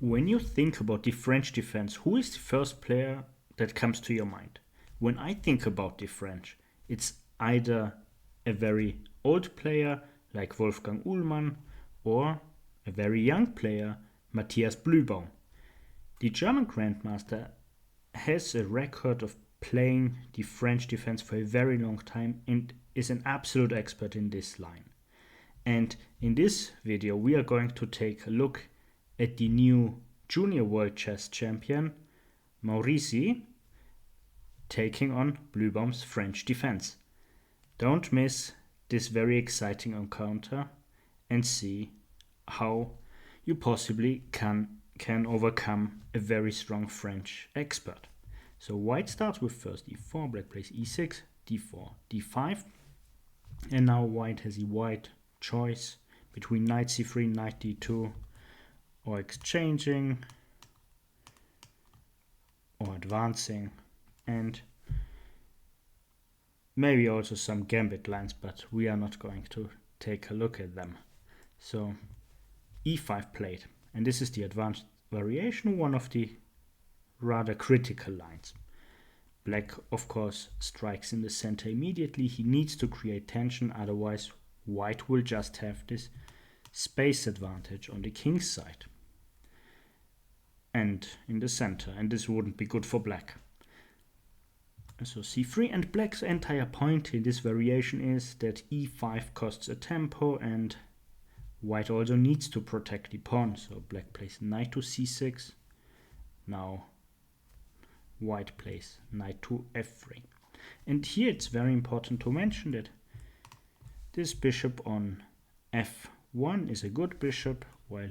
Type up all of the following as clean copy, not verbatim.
When you think about the French defense, who is the first player that comes to your mind? When I think about the French, it's either a very old player like Wolfgang Uhlmann or a very young player, Matthias Bluebaum. The German Grandmaster has a record of playing the French defense for a very long time and is an absolute expert in this line. And in this video, we are going to take a look at the new Junior World Chess Champion, Maurizzi, taking on Bluebaum's French defense. Don't miss this very exciting encounter and see how you possibly can overcome a very strong French expert. So white starts with first e4, black plays e6, d4, d5, and now white has a wide choice between knight c3, knight d2, or exchanging, or advancing, and maybe also some gambit lines, but we are not going to take a look at them. So e5 played, and this is the advanced variation, one of the rather critical lines. Black, of course, strikes in the center immediately. He needs to create tension, otherwise white will just have this space advantage on the king's side and in the center, and this wouldn't be good for black. So c3, and black's entire point in this variation is that e5 costs a tempo and white also needs to protect the pawn. So black plays knight to c6. Now white plays knight to f3. And here it's very important to mention that this bishop on f1 is a good bishop, while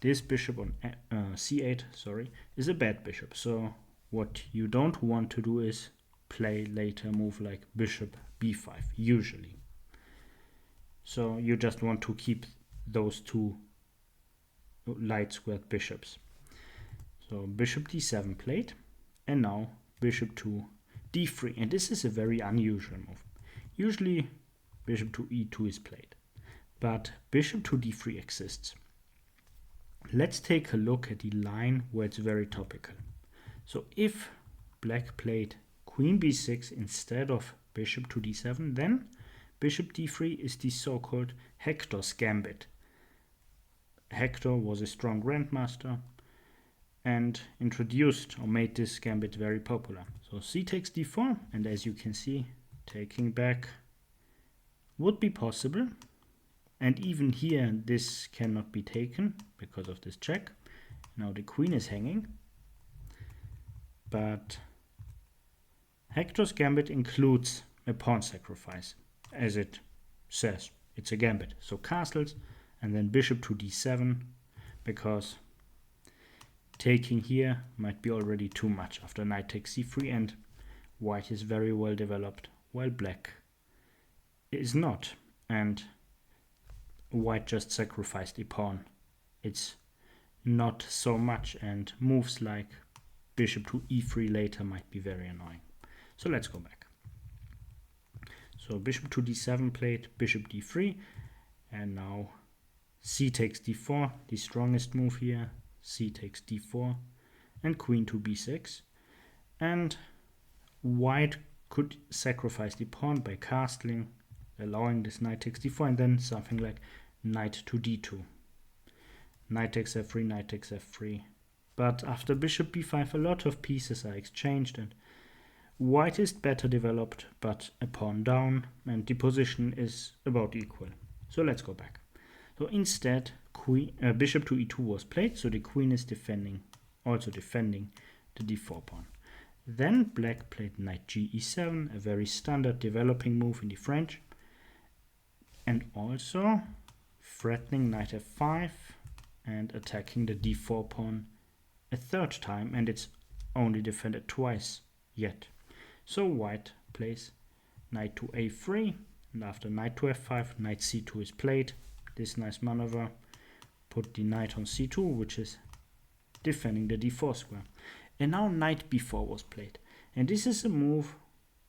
this bishop on c8 is a bad bishop. So what you don't want to do is play later a move like bishop b5 usually. So you just want to keep those two light squared bishops. So bishop d7 played, and now bishop to d3, and this is a very unusual move. Usually bishop to e2 is played, but bishop to d3 exists. Let's take a look at the line where it's very topical. So if black played queen b6 instead of bishop to d7, then bishop d3 is the so-called Hector's gambit. Hector was a strong grandmaster and introduced or made this gambit very popular. So c takes d4, and as you can see, taking back would be possible. And even here, this cannot be taken because of this check. Now the queen is hanging. But Hector's gambit includes a pawn sacrifice, as it says. It's a gambit. So castles, and then bishop to d7, because taking here might be already too much after knight takes c3, and white is very well developed, while black is not. And white just sacrificed a pawn. It's not so much, and moves like bishop to e3 later might be very annoying. So let's go back. So bishop to d7 played, bishop d3, and now c takes d4, the strongest move here. C takes d4, and queen to b6. And white could sacrifice the pawn by castling, allowing this knight takes d4, and then something like knight to d2. Knight takes f3, knight takes f3. But after bishop b5, a lot of pieces are exchanged, and white is better developed, but a pawn down, and the position is about equal. So let's go back. So instead, bishop to e2 was played, so the queen is also defending the d4 pawn. Then black played knight ge7, a very standard developing move in the French, and also threatening knight f5 and attacking the d4 pawn a third time, and it's only defended twice yet. So white plays knight to a3, and after knight to f5, knight c2 is played. This nice maneuver put the knight on c2, which is defending the d4 square. And now knight b4 was played. And this is a move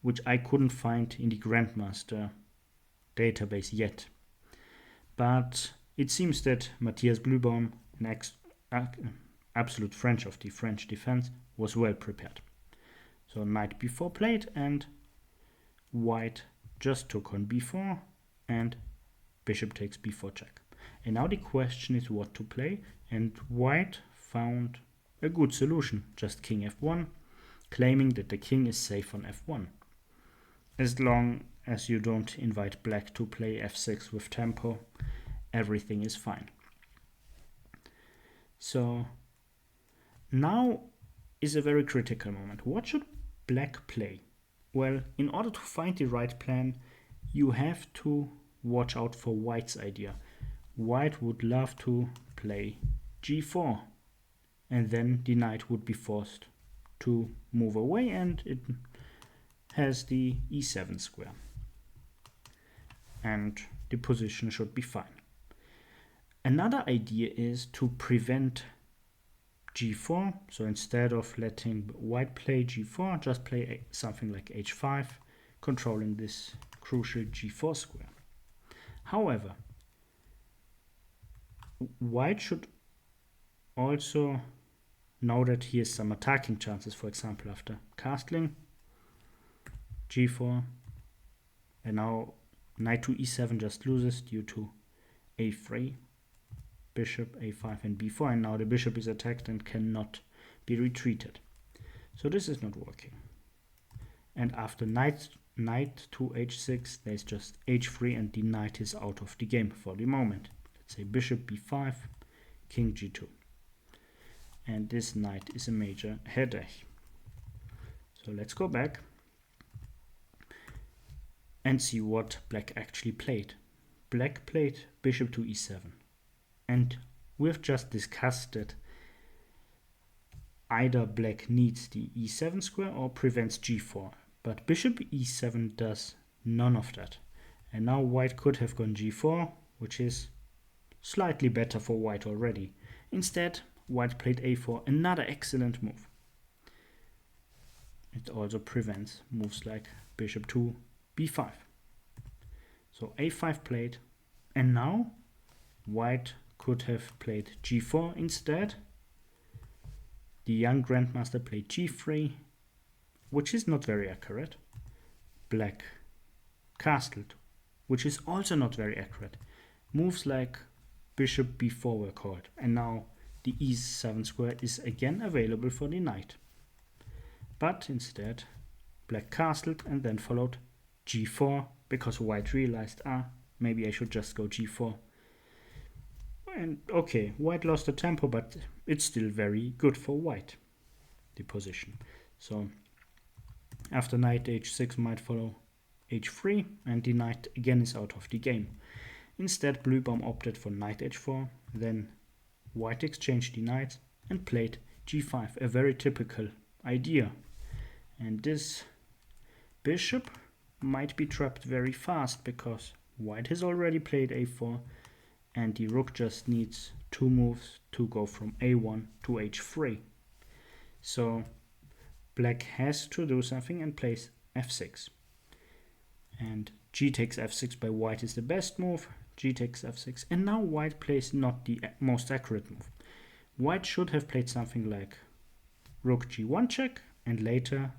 which I couldn't find in the Grandmaster database yet. But it seems that Matthias Bluebaum, absolute French of the French defense, was well prepared. So knight b4 played, and white just took on b4, and bishop takes b4 check. And now the question is what to play, and white found a good solution, just king f1, claiming that the king is safe on f1. As long as you don't invite black to play f6 with tempo, everything is fine. So now is a very critical moment. What should black play? Well, in order to find the right plan, you have to watch out for white's idea. White would love to play g4, and then the knight would be forced to move away, and it has the e7 square. And the position should be fine. Another idea is to prevent g4. So instead of letting white play g4, just play something like h5, controlling this crucial g4 square. However, white should also know that he has some attacking chances. For example, after castling g4, and now knight to e7 just loses due to a3, bishop a5 and b4, and now the bishop is attacked and cannot be retreated. So this is not working. And after knight to h6, there's just h3, and the knight is out of the game for the moment. Let's say bishop b5, king g2. And this knight is a major headache. So let's go back and see what black actually played. Black played bishop to e7. And we've just discussed that either black needs the e7 square or prevents g4. But bishop e7 does none of that. And now white could have gone g4, which is slightly better for white already. Instead, white played a4, another excellent move. It also prevents moves like bishop to b5. So a5 played, and now white could have played g4 instead. The young grandmaster played g3, which is not very accurate. Black castled, which is also not very accurate. Moves like bishop b4 were called, and now the e7 square is again available for the knight. But instead, black castled and then followed g4, because white realized, maybe I should just go g4. And okay, white lost the tempo, but it's still very good for white, the position. So after knight h6 might follow h3, and the knight again is out of the game. Instead, Bluebaum opted for knight h4, then white exchanged the knights and played g5, a very typical idea. And this bishop might be trapped very fast, because white has already played a4, and the rook just needs 2 moves to go from a1 to h3. So black has to do something and plays f6. And g takes f6 by white is the best move. G takes f6, and now white plays not the most accurate move. White should have played something like rook g1 check, and later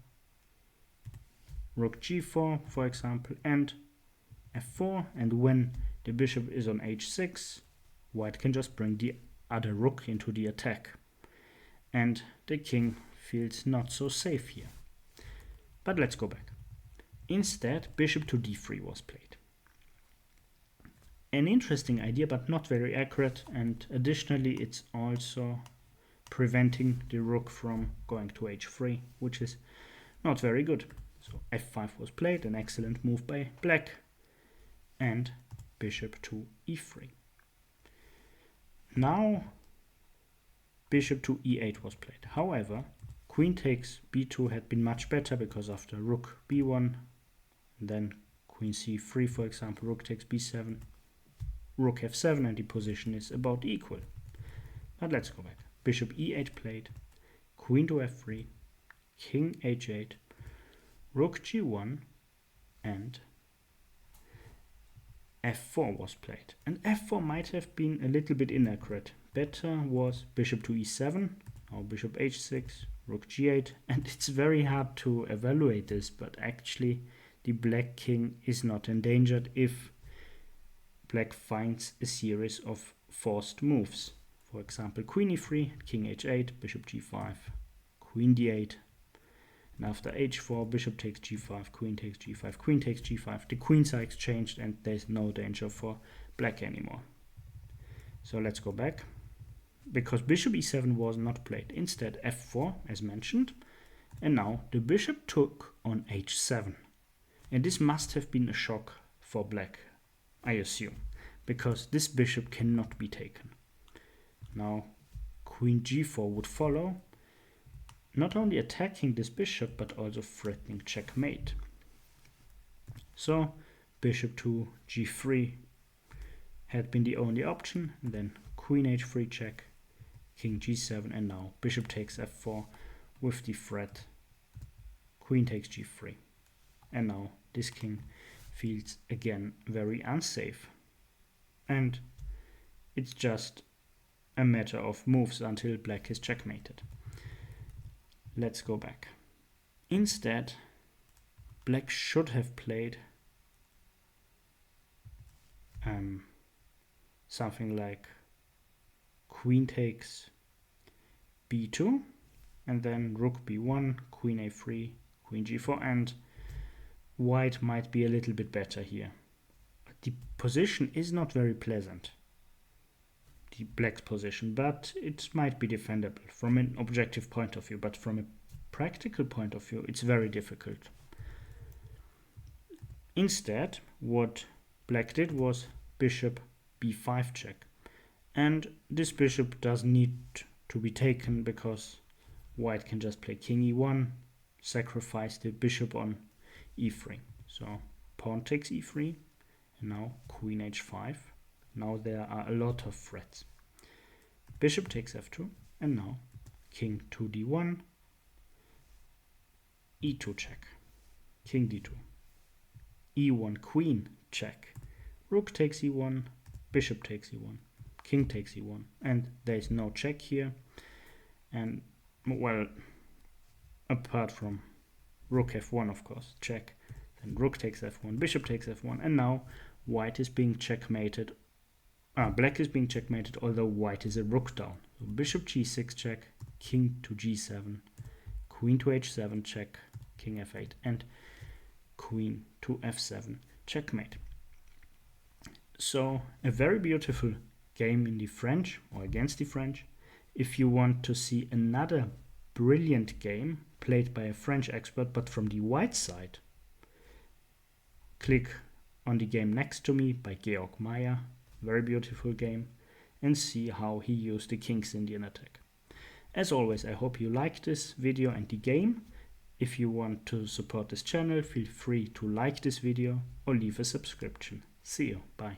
rook g4, for example, and f4, and when the bishop is on h6, white can just bring the other rook into the attack, and the king feels not so safe here. But let's go back. Instead, bishop to d3 was played. An interesting idea, but not very accurate, and additionally it's also preventing the rook from going to h3, which is not very good. So f5 was played, an excellent move by black, and bishop to e3. Now bishop to e8 was played. However, queen takes b2 had been much better, because after rook b1, then queen c3, for example, rook takes b7, rook f7, and the position is about equal. But let's go back. Bishop e8 played, queen to f3, king h8, rook g1, and f4 was played. And f4 might have been a little bit inaccurate. Better was bishop to e7, Now bishop h6, rook g8, and it's very hard to evaluate this, but actually the black king is not endangered if black finds a series of forced moves. For example, queen e3, king h8, bishop g5, queen d8, and after h4, bishop takes g5, queen takes g5, queen takes g5. The queens are exchanged and there's no danger for black anymore. So let's go back. Because bishop e7 was not played. Instead f4 as mentioned. And now the bishop took on h7. And this must have been a shock for black, I assume. Because this bishop cannot be taken. Now queen g4 would follow. Not only attacking this bishop, but also threatening checkmate. So bishop to g3 had been the only option, and then queen h3 check, king g7, and now bishop takes f4 with the threat queen takes g3. And now this king feels again very unsafe. And it's just a matter of moves until black is checkmated. Let's go back. Instead, black should have played something like queen takes b2, and then rook b1, queen a3, queen g4, and white might be a little bit better here. The position is not very pleasant, the black's position, but it might be defendable from an objective point of view, but from a practical point of view it's very difficult. Instead, what black did was bishop b5 check, and this bishop doesn't need to be taken because white can just play king e1, sacrifice the bishop on e3. So pawn takes e3, and now queen h5. Now there are a lot of threats. Bishop takes f2, and now king to d1, e2 check, king d2, e1 queen check, rook takes e1, bishop takes e1, king takes e1, and there is no check here. And well, apart from rook f1, of course, check, then rook takes f1, bishop takes f1, and now white is being checkmated. Black is being checkmated, although white is a rook down. So bishop g6 check, king to g7, queen to h7 check, king f8, and queen to f7 checkmate. So a very beautiful game in the French, or against the French. If you want to see another brilliant game played by a French expert but from the white side, click on the game next to me by Georg Meyer. Very beautiful game, and see how he used the King's Indian attack. As always, I hope you liked this video and the game. If you want to support this channel, feel free to like this video or leave a subscription. See you. Bye.